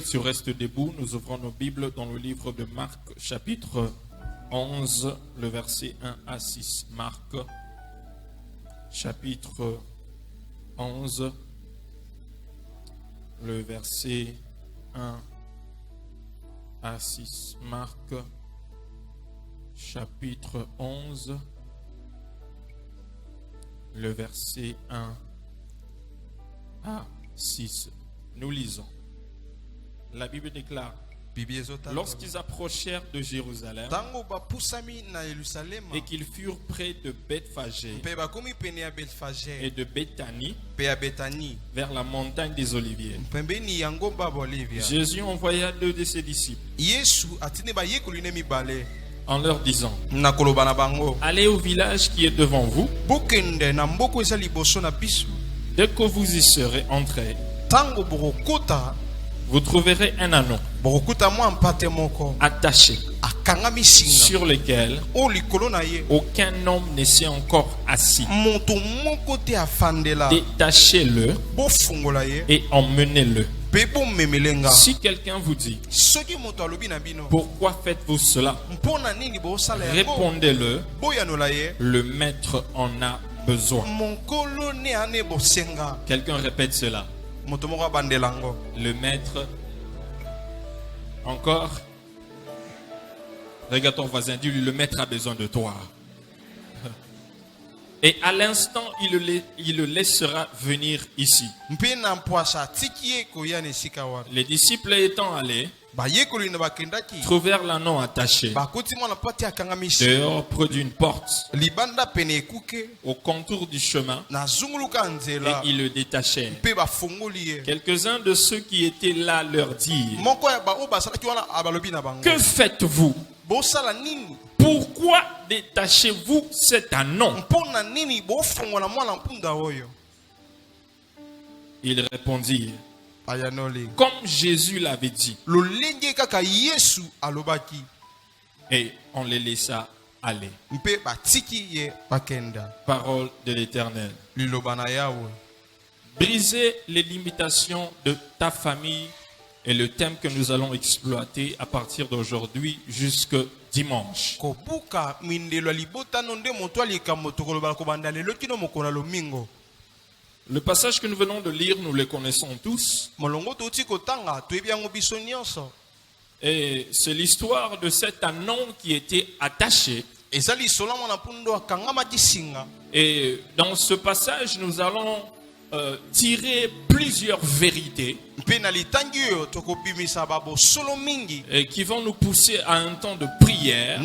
précieux restent debout. Nous ouvrons nos Bibles dans le livre de Marc, chapitre 11, le verset 1 à 6. Marc, chapitre 11, le verset 1 à 6. Marc, chapitre 11, le verset 1 à 6. Nous lisons. La Bible déclare: lorsqu'ils approchèrent de Jérusalem et qu'ils furent près de Bethphagée et de Béthanie, vers la montagne des Oliviers, Jésus envoya 2 de ses disciples en leur disant: allez au village qui est devant vous. Dès que vous y serez entrés, vous trouverez un anneau attaché sur lequel aucun homme ne s'est encore assis. Détachez-le et emmenez-le. Si quelqu'un vous dit: pourquoi faites-vous cela? Répondez-le: le maître en a besoin. Quelqu'un répète cela: le maître. Encore. Regarde ton voisin, dis-lui: le maître a besoin de toi. Et à l'instant, il le laissera venir ici. Les disciples étant allés, trouvèrent l'anneau attaché dehors près d'une porte au contour du chemin, et ils le détachèrent. Quelques-uns de ceux qui étaient là leur dirent: que faites-vous? Pourquoi détachez-vous cet anneau? Ils répondirent comme Jésus l'avait dit, et on les laissa aller. Parole de l'Éternel. Briser les limitations de ta famille est le thème que nous allons exploiter à partir d'aujourd'hui jusque dimanche. Le passage que nous venons de lire, nous le connaissons tous. Et c'est l'histoire de cet anneau qui était attaché. Et dans ce passage, nous allons tirer plusieurs vérités et qui vont nous pousser à un temps de prière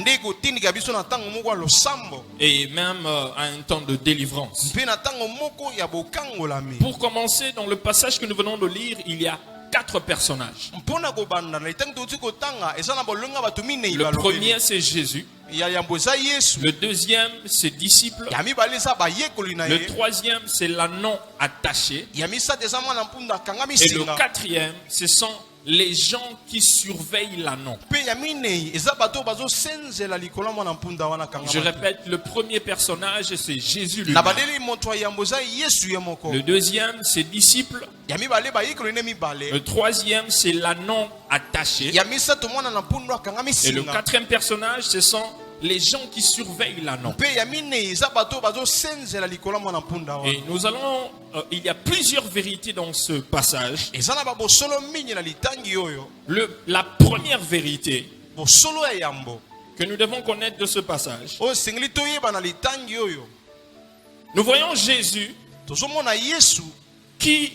et même à un temps de délivrance. Pour commencer, dans le passage que nous venons de lire, il y a 4 personnages. Le premier, c'est Jésus. Le deuxième, c'est disciples. Le troisième, c'est l'anneau attaché. Et le quatrième, ce sont les gens qui surveillent l'anneau. Je répète, le premier personnage, c'est Jésus lui-même. Le deuxième, c'est disciples. Le troisième, c'est l'anneau attaché. Et le quatrième personnage, ce sont les gens qui surveillent l'anneau. Et nous allons, il y a plusieurs vérités dans ce passage. La première vérité que nous devons connaître de ce passage, nous voyons Jésus qui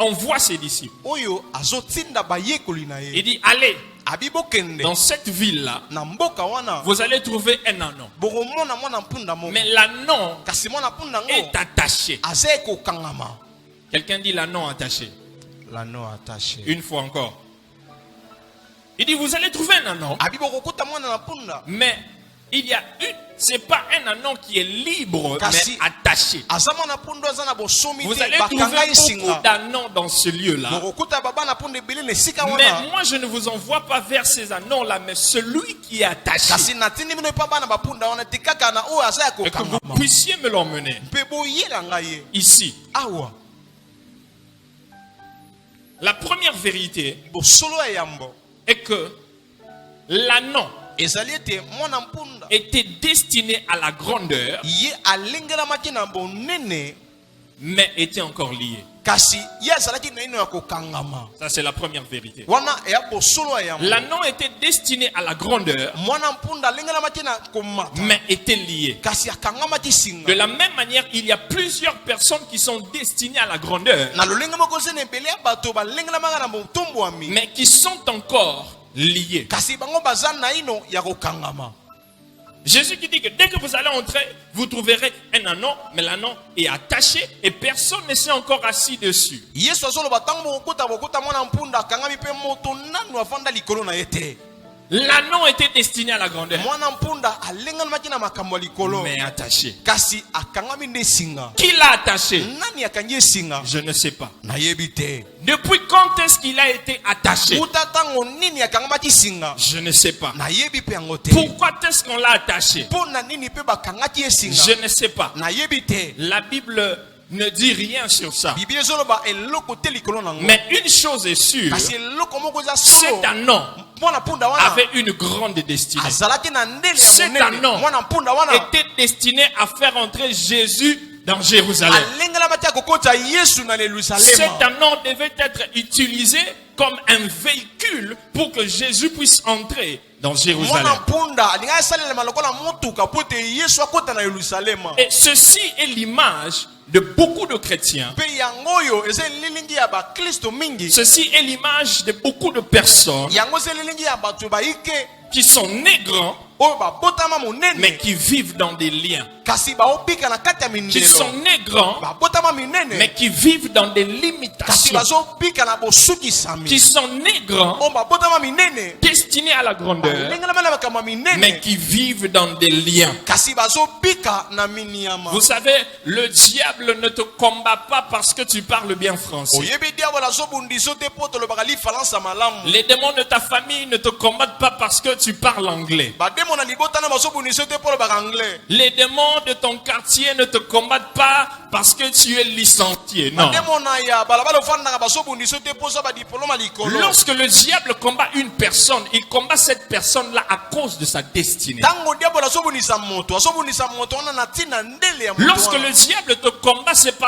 envoie ses disciples. Il dit: allez dans cette ville-là, vous allez trouver un anneau. Mais l'anneau est attaché. Quelqu'un dit l'anneau attaché. Une fois encore. Il dit: vous allez trouver un anneau. Mais il y a c'est pas un anneau qui est libre, mais attaché. Vous allez trouver beaucoup d'anneaux dans ce lieu-là. Mais moi, je ne vous envoie pas vers ces anneaux-là, mais celui qui est attaché. Et que vous puissiez me l'emmener ici. La première vérité est que l'ânon était destiné à la grandeur, mais était encore lié. Ça, c'est la première vérité. L'ânon était destiné à la grandeur, mais était lié. De la même manière, il y a plusieurs personnes qui sont destinées à la grandeur, mais qui sont encore liées. Jésus qui dit que dès que vous allez entrer, vous trouverez un anneau, mais l'anneau est attaché et personne ne s'est encore assis dessus. L'anneau était destiné à la grandeur, mais attaché. Qui l'a attaché? Je ne sais pas. Depuis quand est-ce qu'il a été attaché? Je ne sais pas. Pourquoi est-ce qu'on l'a attaché? Je ne sais pas. La Bible ne dit rien sur ça. Mais une chose est sûre, cet anneau avait une grande destinée. Cet anneau était destiné à faire entrer Jésus dans Jérusalem. Cet anneau devait être utilisé comme un véhicule pour que Jésus puisse entrer dans Jérusalem. Et ceci est l'image de beaucoup de chrétiens. Ceci est l'image de beaucoup de personnes qui sont nés grands, mais qui vivent dans des liens. Qui sont nés grands, mais qui vivent dans des limitations. Qui sont nés grands, destinés à la grandeur, mais qui vivent dans des liens. Vous savez, le diable ne te combat pas parce que tu parles bien français. Les démons de ta famille ne te combattent pas parce que tu parles anglais. Les démons de ton quartier ne te combattent pas parce que tu es licencié. Non. Lorsque le diable combat une personne, il combat cette personne-là à cause de sa destinée. Lorsque le diable te combat, c'est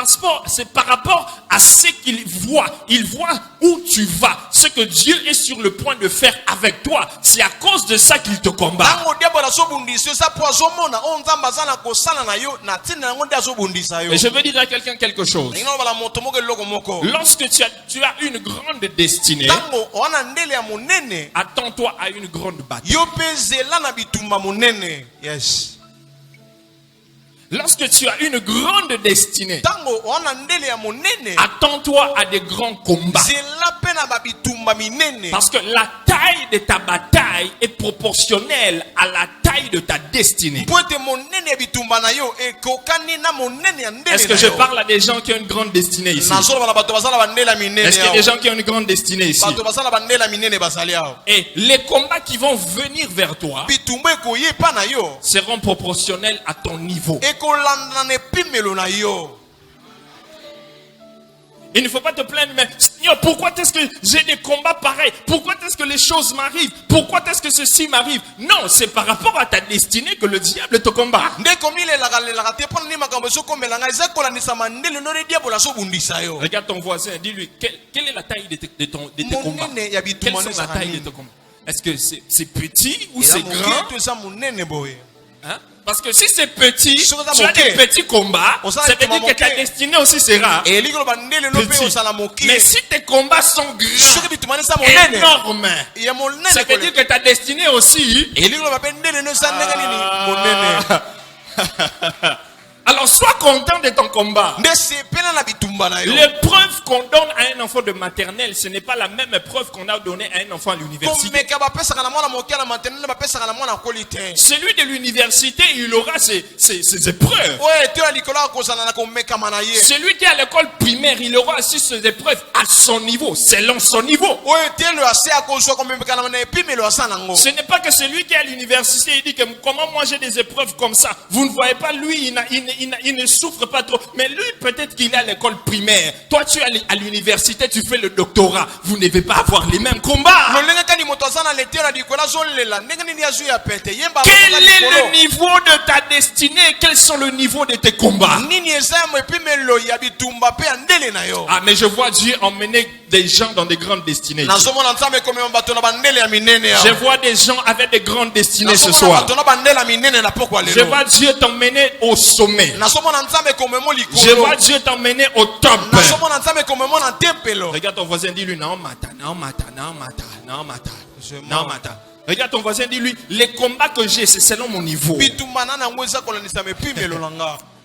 par rapport à ce qu'il voit. Il voit où tu vas. Ce que Dieu est sur le point de faire avec toi. C'est à cause de ça qu'il te combat. Et je veux dire à quelqu'un quelque chose. Lorsque tu as une grande destinée, attends-toi à une grande bataille. Yes. Lorsque tu as une grande destinée, attends-toi à des grands combats. Parce que la taille de ta bataille est proportionnelle à la taille de ta destinée. Est-ce que je parle à des gens qui ont une grande destinée ici? Est-ce qu'il y a des gens qui ont une grande destinée ici? Et les combats qui vont venir vers toi seront proportionnels à ton niveau. Il ne faut pas te plaindre, mais Seigneur, pourquoi est-ce que j'ai des combats pareils? Pourquoi est-ce que les choses m'arrivent? Pourquoi est-ce que ceci m'arrive? Non, c'est par rapport à ta destinée que le diable te combat. Regarde ton voisin, dis-lui, quelle est la taille de tes combats? Quelle est la taille de tes combats? Est-ce que c'est petit ou c'est grand? Hein? Parce que si c'est petit, tu as des petits combats, ça veut dire que ta destinée aussi sera petit. Mais si tes combats sont grands, énormes, ça veut dire que ta destinée aussi. Alors sois content de ton combat. L'épreuve qu'on donne à un enfant de maternelle, ce n'est pas la même épreuve qu'on a donnée à un enfant à l'université. Celui de l'université, il aura ses épreuves. Celui qui est à l'école primaire, il aura aussi ses épreuves à son niveau, selon son niveau. Ce n'est pas que celui qui est à l'université, il dit que comment moi j'ai des épreuves comme ça. Vous ne voyez pas, lui, il ne souffre pas trop. Mais lui, peut-être qu'il est à l'école primaire. Toi, tu es à l'université, tu fais le doctorat. Vous ne devez pas avoir les mêmes combats. Quel est le niveau de ta destinée? Quels sont le niveau de tes combats? Ah, mais je vois Dieu emmener des gens dans des grandes destinées. Je vois des gens avec des grandes destinées ce soir. Je vois Dieu t'emmener au sommet. Je vois Dieu t'emmener au top. Regarde ton voisin, dis-lui non mata. Regarde ton voisin, dis-lui les combats que j'ai, c'est selon mon niveau.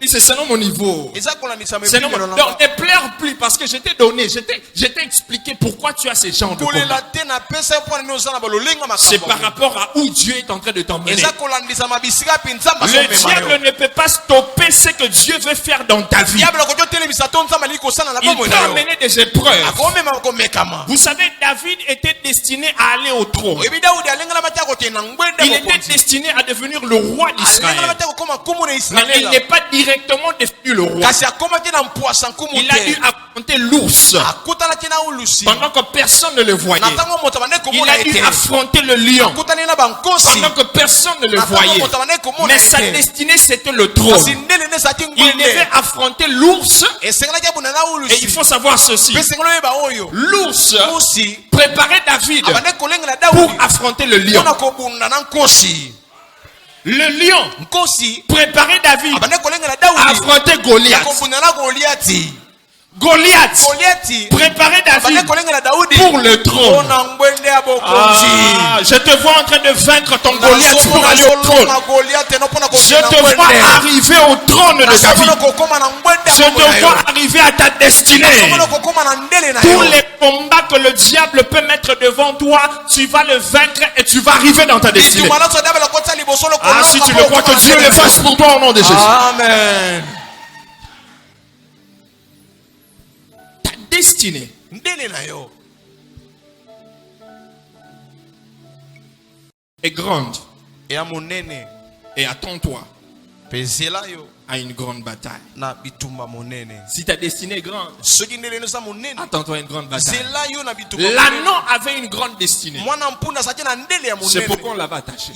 C'est selon mon niveau. Selon mon... Donc ne pleure plus parce que je t'ai donné, je t'ai expliqué pourquoi tu as ces gens de combat. C'est par rapport à où Dieu est en train de t'emmener. Le diable ne peut pas stopper ce que Dieu veut faire dans ta vie. Il peut amener des épreuves. Vous savez, David était destiné à aller au trône. Il était destiné à devenir le roi d'Israël. Mais il n'est pas directement devenu le roi. Il a dû affronter l'ours pendant que personne ne le voyait. Il a dû affronter le lion pendant que personne ne le voyait. Mais sa destinée, c'était le trône. Il devait affronter l'ours. Et il faut savoir ceci. L'ours préparait David pour affronter le lion. Le lion préparait David à affronter Goliath. Goliath préparait David pour le trône. Ah, je te vois en train de vaincre ton Goliath pour aller au trône. Je te vois arriver au trône de David. Je te vois arriver à ta destinée. Tous les combats que le diable peut mettre devant toi, tu vas le vaincre et tu vas arriver dans ta destinée. Ah, si tu le crois, que Dieu le fasse pour toi au nom de Jésus. Amen. Destinée est grande et attends-toi à une grande bataille. Si ta destinée est grande, attends-toi à une grande bataille. L'anneau avait une grande destinée. C'est pourquoi on l'avait attaché.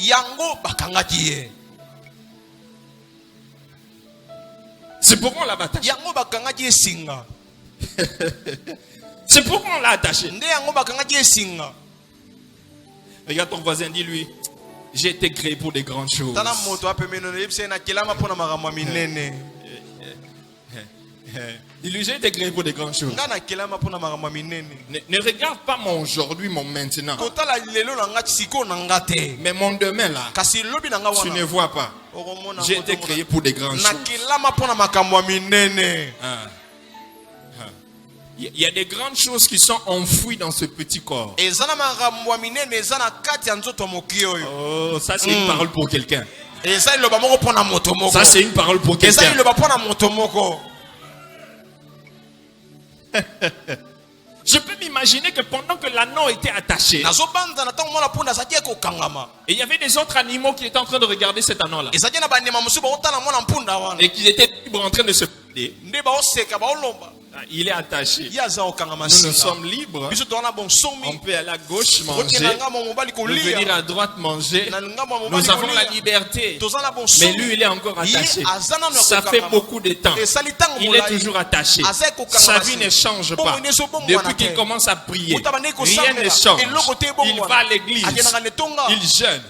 C'est pourquoi on l'avait attaché. C'est pourquoi on l'a attaché. Regarde ton voisin, dis-lui, j'ai été créé pour des grandes choses. Dis-lui, j'ai été créé pour des grandes choses. Ne regarde pas mon aujourd'hui, mon maintenant. Mais mon demain là, tu ne vois pas. J'ai été créé pour des grandes choses. Il y a des grandes choses qui sont enfouies dans ce petit corps. Oh, ça c'est une parole pour quelqu'un. Ça c'est une parole pour quelqu'un. Je peux m'imaginer que pendant que l'anneau était attaché, et il y avait des autres animaux qui étaient en train de regarder cet anneau-là, et qui étaient libres en train de se parler. Il est attaché. Nous sommes libres. On peut aller à gauche manger, revenir à droite manger. Nous avons la liberté. Mais lui, il est encore attaché. Ça fait beaucoup de temps. Il est toujours attaché. Sa vie ne change pas. Depuis qu'il commence à prier, rien ne change. Il va à l'église. Il jeûne.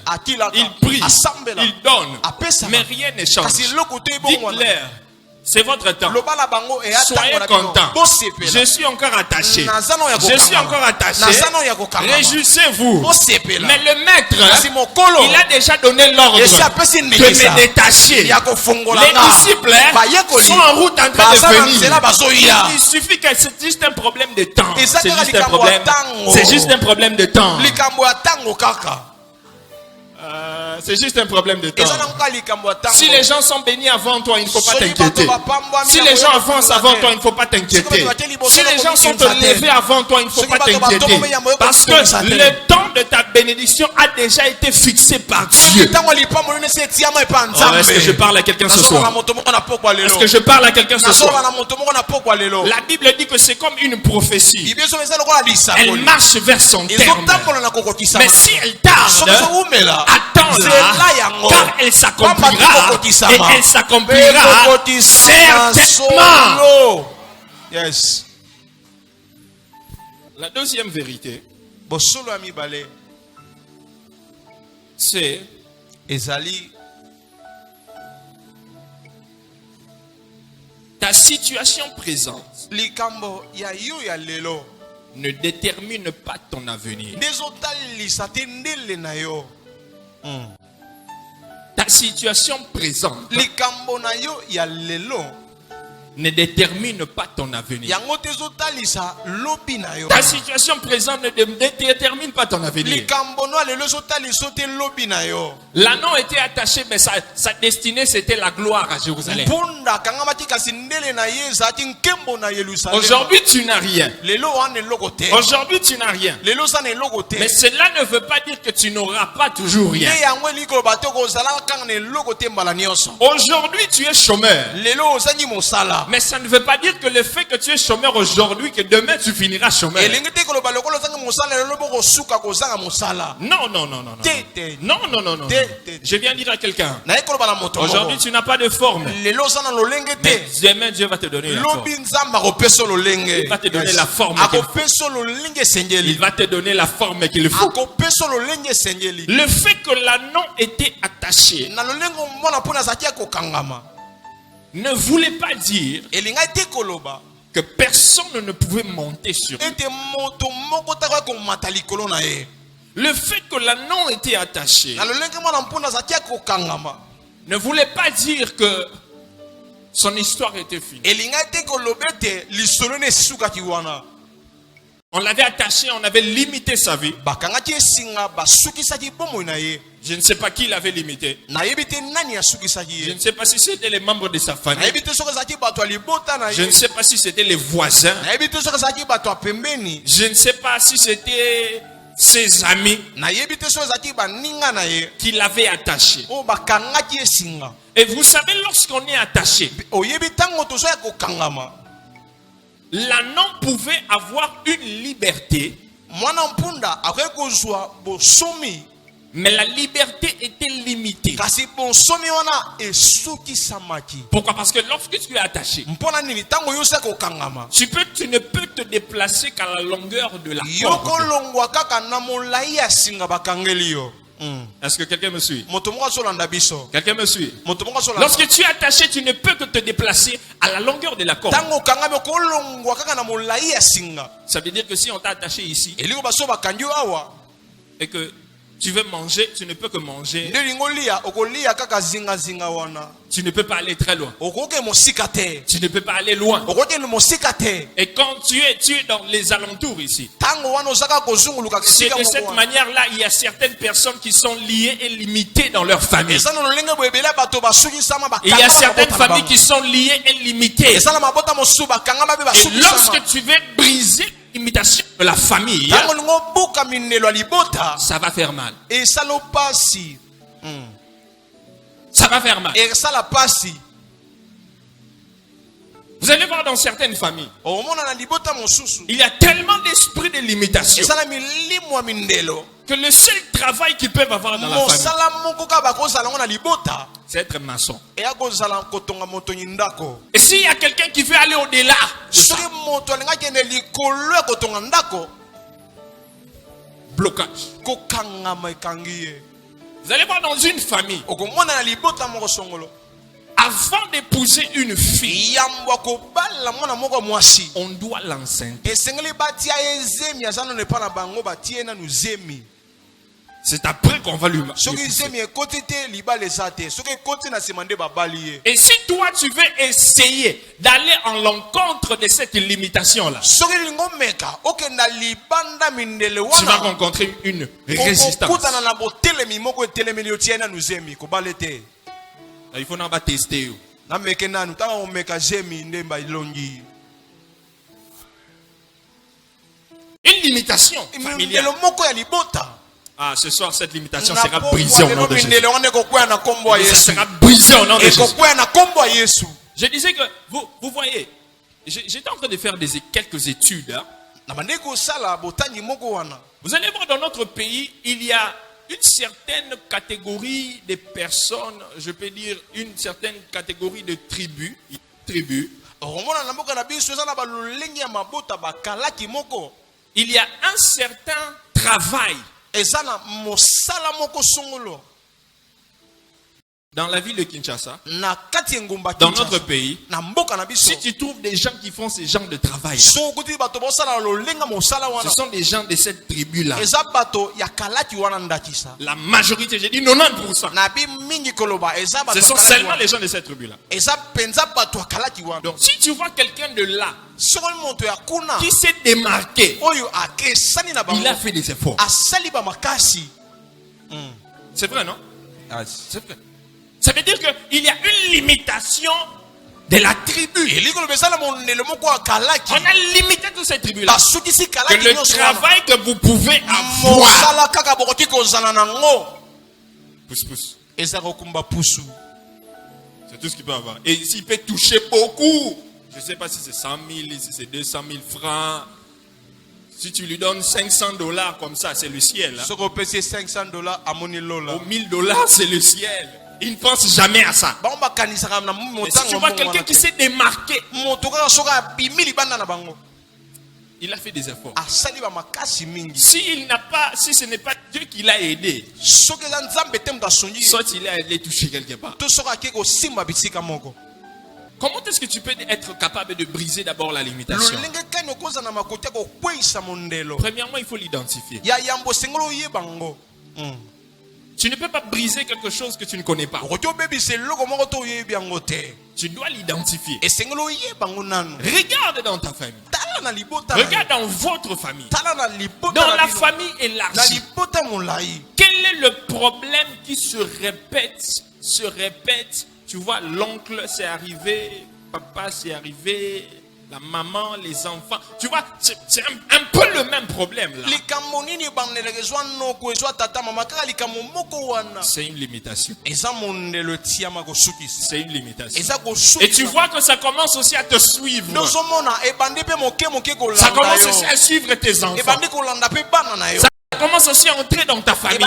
Il prie. Il donne. Mais rien ne change. Dites-leur. C'est votre temps. Soyez contents. Je suis encore attaché. Je suis encore attaché. Réjouissez-vous. Mais le maître, il a déjà donné l'ordre de me détacher. Les disciples sont en route en train de venir. Il suffit que c'est juste un problème de temps. C'est juste un problème. C'est juste un problème de temps. C'est juste un problème de temps. Si les gens sont bénis avant toi, il ne faut pas t'inquiéter. Si les gens avancent avant toi, il ne faut pas t'inquiéter. Si les gens sont élevés avant toi, il ne faut pas t'inquiéter. Parce que le temps de ta bénédiction a déjà été fixé par Dieu. Est-ce que je parle à quelqu'un ce soir? Est-ce que je parle à quelqu'un ce soir? La Bible dit que c'est comme une prophétie. Elle marche vers son terme. Mais si elle tarde, attends-la, car elle s'accomplira. Et elle s'accomplira certainement. Yes. La deuxième vérité, c'est ta situation présente ne détermine pas ton avenir. Ta situation présente ne détermine pas ton avenir. Ta situation présente ne détermine pas ton avenir. L'anneau était attaché, mais sa destinée c'était la gloire à Jérusalem. Aujourd'hui tu n'as rien. Aujourd'hui tu n'as rien. Mais cela ne veut pas dire que tu n'auras pas toujours rien. Aujourd'hui tu es chômeur. Mais ça ne veut pas dire que le fait que tu es chômeur aujourd'hui, que demain tu finiras chômeur. Non. Non. Je viens dire à quelqu'un. Aujourd'hui tu n'as pas de forme. Mais demain Dieu va te donner la forme. Il va te donner la forme qu'il faut. Il va te donner la forme qu'il faut. Le fait que l'anneau était attaché ne voulait pas dire que personne ne pouvait monter sur lui. Le fait que l'anneau était attaché ne voulait pas dire que son histoire était finie. On l'avait attaché, on avait limité sa vie. Je ne sais pas qui l'avait limité. Je ne sais pas si c'était les membres de sa famille. Je ne sais pas si c'était les voisins. Je ne sais pas si c'était ses amis qui l'avaient attaché. Et vous savez, lorsqu'on est attaché, l'anneau pouvait avoir une liberté, mais la liberté était limitée. Pourquoi? Parce que lorsque tu es attaché, tu ne peux te déplacer qu'à la longueur de la corde. Est-ce que quelqu'un me suit? Quelqu'un me suit? Lorsque tu es attaché, tu ne peux que te déplacer à la longueur de la corde. Ça veut dire que si on t'a attaché ici et que tu veux manger, tu ne peux que manger. Tu ne peux pas aller très loin. Tu ne peux pas aller loin. Et quand tu es dans les alentours ici, c'est de cette manière-là, il y a certaines personnes qui sont liées et limitées dans leur famille. Il y a certaines familles qui sont liées et limitées. Et lorsque tu veux briser l'imitation de la famille, ça va faire mal. Ça va faire mal. Vous allez voir dans certaines familles, il y a tellement d'esprit de limitation que le seul travail qu'ils peuvent avoir dans la famille, c'est être maçon. Et s'il y a quelqu'un qui veut aller au-delà, blocage. Vous allez voir dans une famille, avant d'épouser une fille, on doit l'enceinte. C'est après qu'on va lui pousser. Et si toi tu veux essayer d'aller en l'encontre de cette limitation-là, tu vas rencontrer une résistance. Il faut pas tester. Une limitation familiale. Ah, ce soir, cette limitation sera brisée au nom de Jésus. Elle sera brisée au nom de Jésus. Je disais que, vous voyez, j'étais en train de faire quelques études. Hein. Vous allez voir, dans notre pays, il y a une certaine catégorie de personnes, je peux dire une certaine catégorie de tribus. Il y a un certain travail dans la ville de Kinshasa, dans notre pays. Si tu trouves des gens qui font ce genre de travail, ce sont des gens de cette tribu-là. La majorité, j'ai dit 90%. Ce sont seulement les gens de cette tribu-là. Donc si tu vois quelqu'un de là qui s'est démarqué, il a fait des efforts. C'est vrai, non? C'est vrai. Ça veut dire qu'il y a une limitation de la tribu. On a limité toute cette tribu-là. Que le travail que vous pouvez avoir. Pousse. C'est tout ce qu'il peut avoir. Et s'il peut toucher beaucoup, je ne sais pas si c'est 100 000, si c'est 200 000 francs. Si tu lui donnes $500 comme ça, c'est le ciel. Hein? Ou $1000, c'est le ciel. Il ne pense jamais à ça. Et si tu vois quelqu'un qui s'est démarqué, il a fait des efforts. Si ce n'est pas Dieu qui l'a aidé, soit il a aidé toucher quelque part. Comment est-ce que tu peux être capable de briser d'abord la limitation? Premièrement, il faut l'identifier. Tu ne peux pas briser quelque chose que tu ne connais pas. Tu dois l'identifier. Regarde dans ta famille. Regarde dans votre famille. Dans la famille élargie. Quel est le problème qui se répète? Tu vois, l'oncle c'est arrivé, papa c'est arrivé, la maman, les enfants. Tu vois, c'est un peu le même problème là. C'est une limitation. C'est une limitation. Et tu vois que ça commence aussi à te suivre. Ça commence aussi à suivre tes enfants. Ça commence aussi à entrer dans ta famille.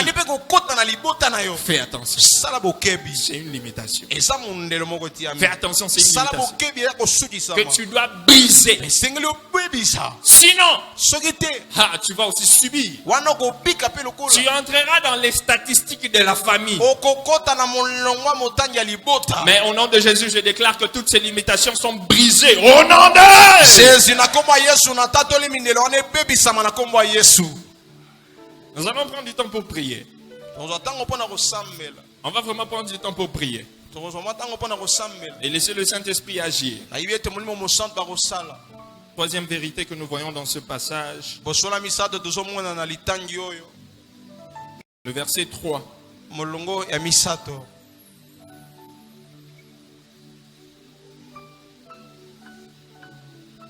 Fais attention. C'est une limitation. Fais attention, c'est une limitation que tu dois briser. Sinon, tu vas aussi subir. Tu entreras dans les statistiques de la famille. Mais au nom de Jésus, je déclare que toutes ces limitations sont brisées. Au nom de Jésus. Nous allons prendre du temps pour prier. On va vraiment prendre du temps pour prier. Et laisser le Saint-Esprit agir. Troisième vérité que nous voyons dans ce passage. Le verset 3.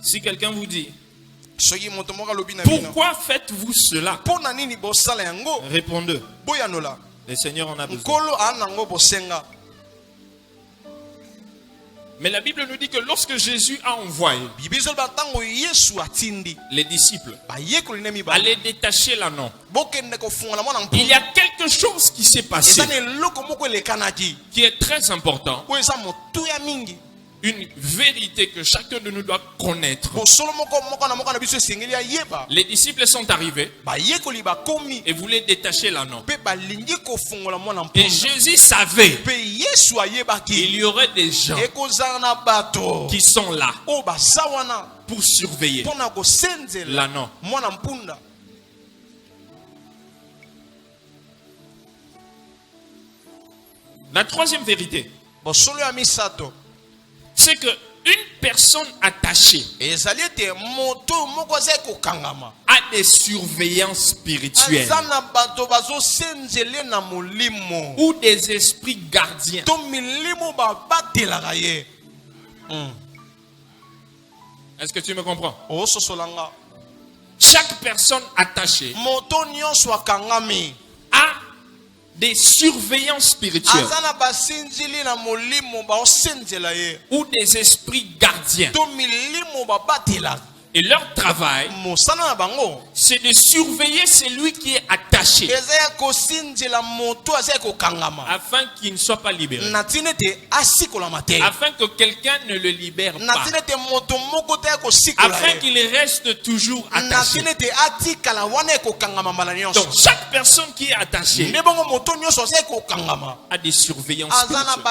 Si quelqu'un vous dit: pourquoi faites-vous cela? Répondez: le Seigneur en a besoin. Mais la Bible nous dit que lorsque Jésus a envoyé les disciples aller détacher l'anneau, il y a quelque chose qui s'est passé qui est très important. Une vérité que chacun de nous doit connaître. Les disciples sont arrivés et voulaient détacher l'anneau. Et Jésus savait qu'il y aurait des gens qui sont là pour surveiller l'anneau. La troisième vérité, c'est que une personne attachée a des surveillants spirituels ou des esprits gardiens. Est-ce que tu me comprends? Chaque personne attachée a des surveillants spirituels ou des esprits gardiens. Et leur travail, c'est de surveiller celui qui est attaché afin qu'il ne soit pas libéré, afin que quelqu'un ne le libère pas, afin qu'il reste toujours attaché. Donc chaque personne qui est attachée a des surveillants spirituels.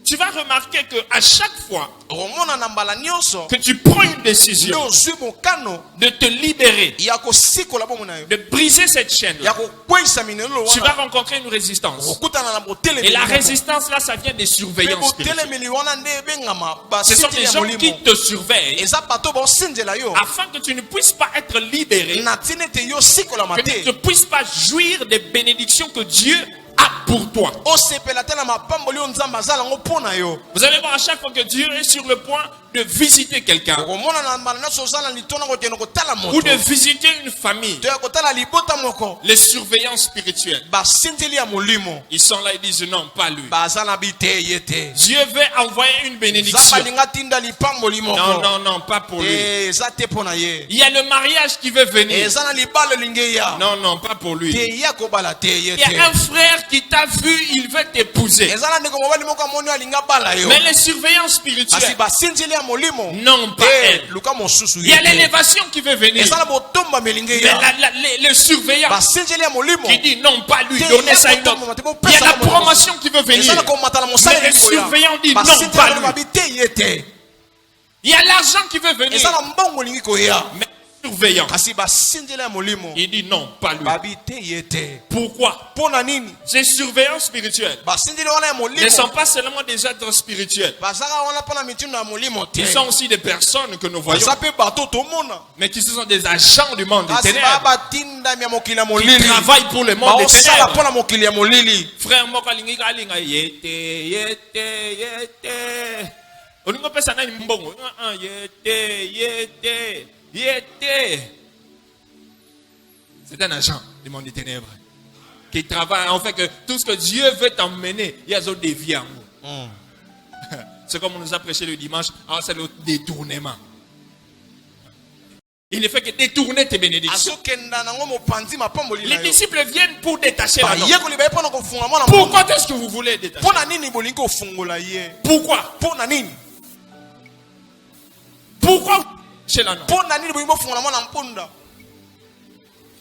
Tu vas remarquer que à chaque fois que tu prends une décision de te libérer, de briser cette chaîne, tu vas rencontrer une résistance. Et la résistance là, ça vient des surveillants spirituels. Ce sont des gens qui te surveillent afin que tu ne puisses pas être libéré, que tu ne puisses pas jouir des bénédictions que Dieu a pour toi. Vous allez voir à chaque fois que Dieu est sur le point de visiter quelqu'un ou de visiter une famille, les surveillants spirituels, ils sont là et disent non, pas lui. Dieu veut envoyer une bénédiction. Non, non, non, pas pour lui. Il y a le mariage qui veut venir. Non, non, pas pour lui. Il y a un frère qui t'a vu, il veut t'épouser. Mais les surveillants spirituels, non, pas elle. Il y a l'élévation qui veut venir. Mais le surveillant qui dit non, pas lui, donnez ça à une autre. Il y a la promotion qui veut venir. Mais le surveillant dit non, pas lui. Il y a l'argent qui veut venir. Mais surveillant, il dit non, pas lui. Pourquoi? Ces surveillants spirituels ne sont pas seulement des êtres spirituels. Ils sont aussi des personnes que nous voyons, mais qui sont des agents du monde des ténèbres, qui travaillent pour le monde des ténèbres. Frère Mokalingi Kalinga yete yete yete. C'est un agent du monde des ténèbres qui travaille en fait que tout ce que Dieu veut t'emmener, il y a d'autres déviants. C'est comme on nous a prêché le dimanche, c'est le détournement. Il ne fait que détourner tes bénédictions. Les disciples viennent pour détacher la norme. Pourquoi est-ce que vous voulez détacher? Pourquoi? Pourquoi chez la norme?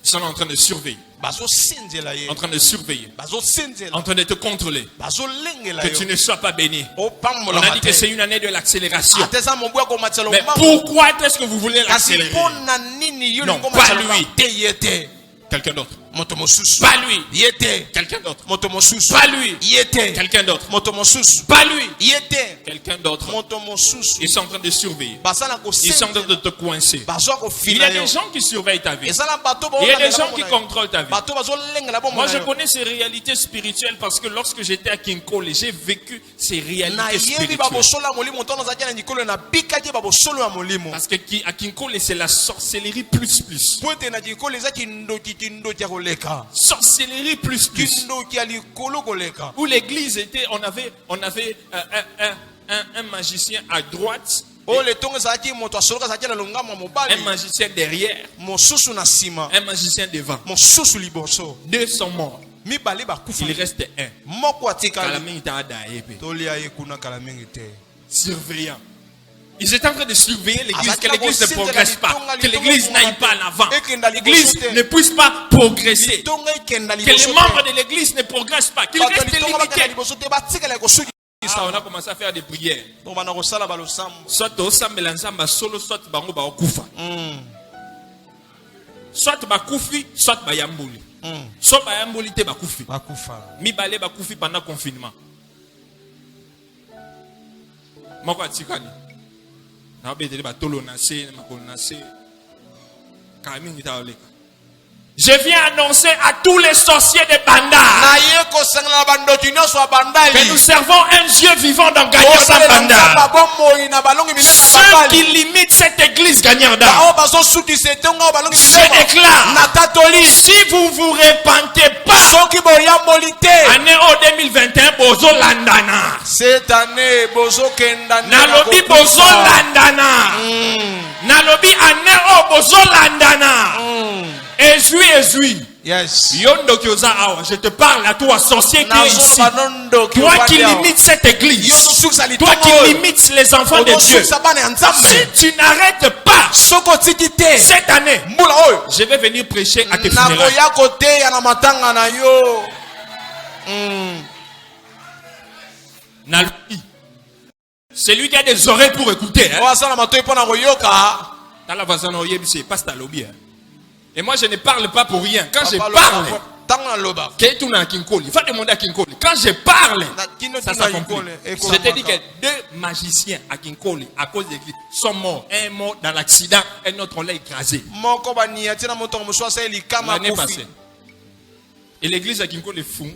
Ils sont en train de surveiller. En train de surveiller. En train de te contrôler. Que tu ne sois pas béni. On a dit que c'est une année de l'accélération. Mais pourquoi est-ce que vous voulez l'accélérer? Non, pas lui. Quelqu'un d'autre. Pas lui. Quelqu'un d'autre. Pas lui. Quelqu'un d'autre. Pas lui. Quelqu'un d'autre. Ils sont en train de surveiller. Ils sont en train de te coincer. Il y a des gens qui surveillent ta vie. Il y a des gens qui contrôlent ta vie. Moi je connais ces réalités spirituelles parce que lorsque j'étais à Kinkole, j'ai vécu ces réalités spirituelles. Parce que à Kinkole c'est la sorcellerie plus. Sorcellerie plus. Où l'église était, on avait un magicien à droite, un magicien derrière, un magicien devant. Deux sont morts. Il reste un. Surveillant. Ils étaient en train de surveiller l'église, que l'église ne progresse pas, que l'église n'aille pas en avant, que l'église ne puisse pas progresser, que les membres de l'église ne progressent pas, qu'ils restent limités. On a commencé à faire des prières. Soit au Sambelanzamba solo, soit Bango Baokufa. Soit Bakoufi, soit Bayambouli. So ba yamboli te bakufi. Mibale bakufi pendant confinement. Moko atikani. Na beteli ba tolo na se, makolo na se. Kamingi ta oleka. Je viens annoncer à tous les sorciers de Banda que nous servons un Dieu vivant dans Gagnarda Banda. Ceux qui limitent cette église Gagnarda, je déclare, si vous vous repentez pas, année 2021, bozo landana. Cette année, bozo kendana. Nalobi bozo landana. Nalobi année bozo landana. Ezui. Yes. Je te parle à toi, sorcier qui est ici. Toi qui limites cette église. Toi qui limites les enfants de Dieu. Si tu n'arrêtes pas cette année, je vais venir prêcher à tes funérailles. C'est lui qui a des oreilles pour écouter. Et moi je ne parle pas pour rien. Quand je parle, il faut demander à Kinkoli. Quand je parle, ça s'accomplit. Je te dis que 2 magiciens à Kinkoli, à cause de l'église, sont morts. Un mort dans l'accident, un autre on l'a écrasé. L'année passée. Et l'église à Kinkoli est fou.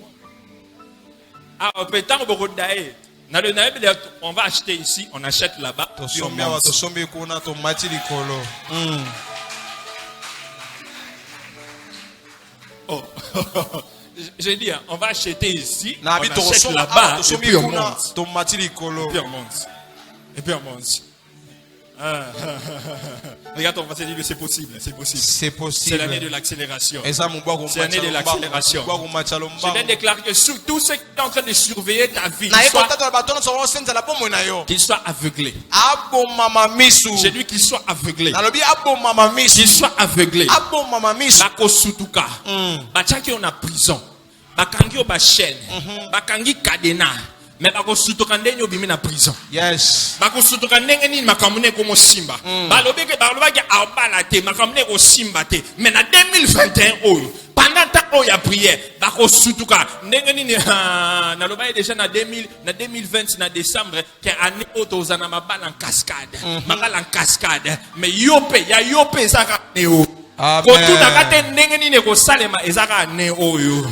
On va acheter ici, on achète là-bas. Oh, j'ai dit, on va acheter ici, on achète là-bas, et puis on monte. Et puis on monte. Regarde, on va se dire que c'est possible. C'est l'année de l'accélération. C'est l'année de l'accélération. Je vais déclarer que sur tous ceux qui sont en train de surveiller ta vie, qu'ils soient aveuglés. J'ai dit qu'ils soient aveuglés. Qu'ils soient aveuglés. Bako sutuka. Bachaki on a prison. Bakangi on a chaîne. Bakangi kadena. Mais bako sutuka ndenge obimi na prison. Yes. Bako sutuka ndenge ni makamune ko simba. Balobeke balobaki abala te makamune ko simba te. Mais na 2021 oyo pendant temps ya prière bako sutuka ndenge ni na loba déjà na 2020 na décembre que année otozana mabala en cascade. Mabala en cascade. Mais yope zaka neo. Amen. Ko tu na kate ndenge ni ko salema ezaka ne oyo.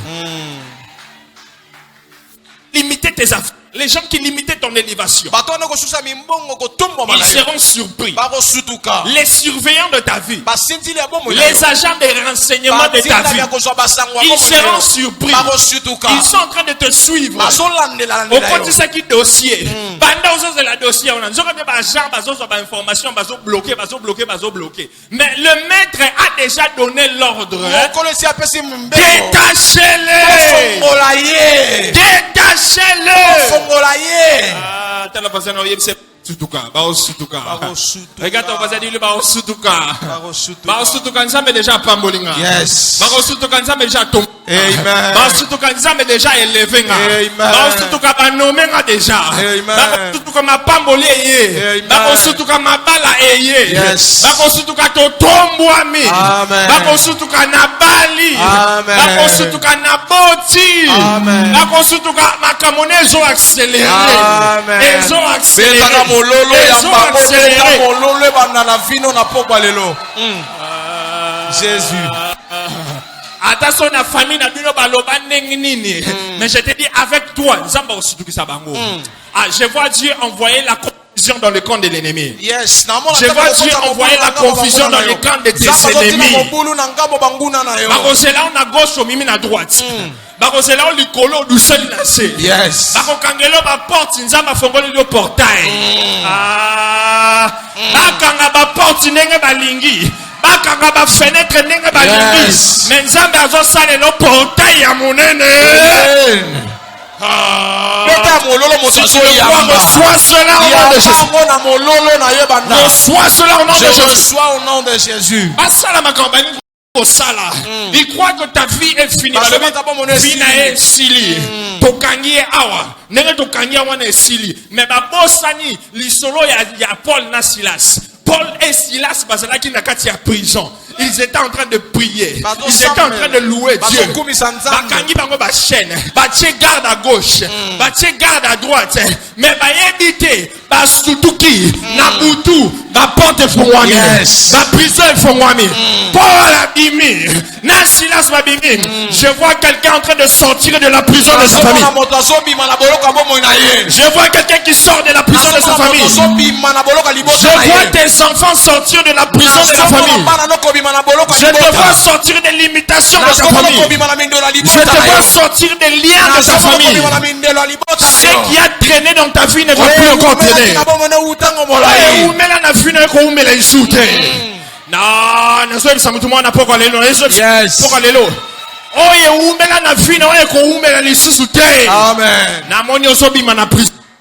Limiter tes affaires. Les gens qui limitaient ton élévation, ils seront surpris. Les surveillants de ta vie, les agents de renseignement de ta vie, ils seront surpris. Ils sont en train de te suivre. Au compte de ce qui dossier, pendant que la dossier, on a des informations, bloqué. Mais le maître a déjà donné l'ordre. Détachez-les. Détachez-les. Regarde ton voisin, dis-le, déjà pambolinga. Yes. Déjà tombé. Amen. Déjà élevé. Déjà. Ma pamboli. Ma bala. Yes. Jésus. Attention la famille na bino baloba nini. Mais je te dis avec toi, je vois Dieu envoyer la confusion dans le camp de l'ennemi. Yes. Je vois Dieu envoyer la confusion dans le camp de tes ennemis. Bakosela on a gauche au mimi na droite. Bakosela on likolo du seul nassé. Yes. Bakokangelo ba porte nzamba fongoli le portail. Bakanga ba porte ndenge balingi. Bakanga ba fenêtre ndenge balingi. Mais nzamba azo sala le portail ya monene. Reçois cela au nom de Jésus. Reçois cela au nom de Jésus. Reçois au nom de Jésus. Il croit que ta vie est finie. Vie na sili. Tokangi awa. Nenge tokangi awa na sili. Mais babosani lisolo ya Paul na Silas. Paul et Silas bazalaki na kati ya prison. ils étaient en train de prier. Ils étaient en train de louer Dieu. Bakangi bango ba chaîne. Batie garde à gauche. Batie garde à droite. Mais ba yebite. Ba sutuki. Na butu. Ba porte fongwami. Ba prison fongwami. Paul abimi. Na Silas babimi. Je vois quelqu'un en train de sortir de la prison de sa famille. Je vois quelqu'un qui sort de la prison de sa famille. Je vois tes enfants sortir de la prison de la famille. Je te vois sortir des limitations de ta famille. Je te vois sortir des liens de ta famille. Ce qui a traîné dans ta vie ne va plus encore traîner.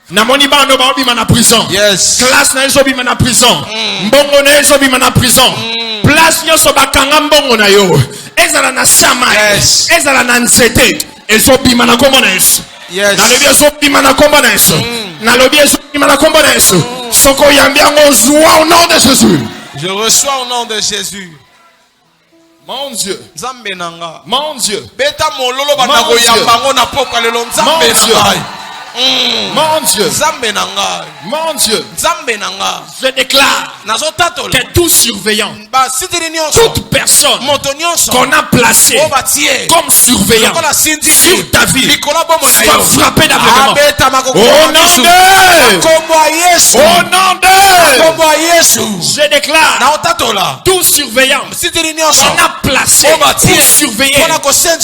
Namoni bando ba obima na prison. Yes. Classe na ezo bima na prison. Mbongo na ezo bima na prison. Place nyoso bakanga mbongo na yo. Ezala na sama. Yes. Ezala na nzete. Ezo bima na kombo na Yesu. Yes. Na lobi ezo bima na kombo na Yesu. Na lobi ezo bima na kombo na Yesu. Soko yambi yango zwa au nom de Jésus. Je reçois au nom de Jésus. Mon Dieu. Nzambe nanga. Mon Dieu. Beta mololo banako yambango na poka lelo nzambe nanga. Mon Dieu, mon Dieu, je déclare que tout surveillant, toute personne qu'on a placée comme surveillant sur ta vie soit frappée d'aveuglement. Au nom de je déclare tout surveillant qu'on a placé pour surveiller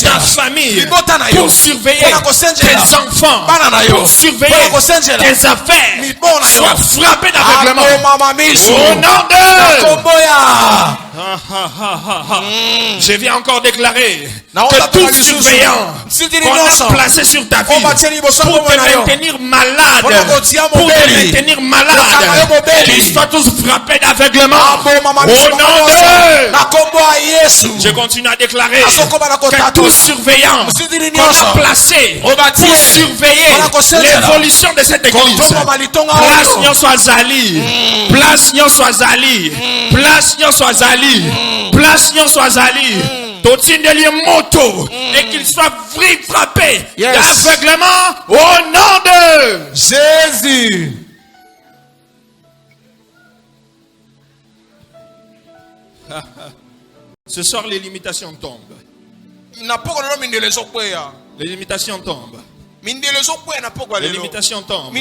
ta famille, pour surveiller tes enfants, pour surveiller tes affaires, sois frappé d'aveuglement. Au nom de je viens encore déclarer que tout surveillant qu'on a placé sur ta vie pour te maintenir malade, qu'ils soient tous frappés d'aveuglement. Au nom de je continue à déclarer que tout surveillant qu'on a placé pour surveiller l'évolution de cette église, place nyonso azali, place nyonso azali, place nyonso azali, place nyonso azali, totindeli moto et qu'il soit frappé d'aveuglement au nom de Jésus. Ce soir les limitations tombent. Les limitations tombent. Les limitations tombent.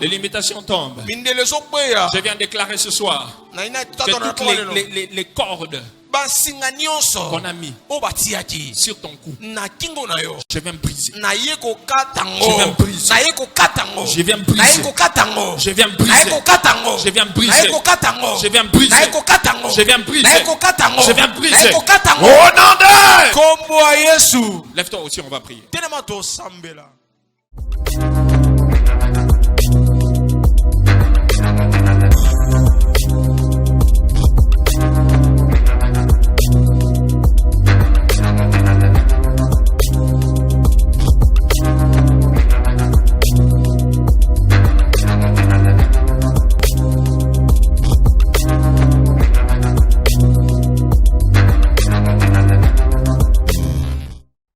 Les limitations tombent. Je viens déclarer ce soir que toutes les cordes qu'on a mis sur ton cou, je viens briser. Je viens briser. Je viens briser. Je viens briser. Je viens briser. Je viens briser. Je viens briser. Je viens briser. Au nom de Kombo Yesu. Lève-toi aussi, on va prier.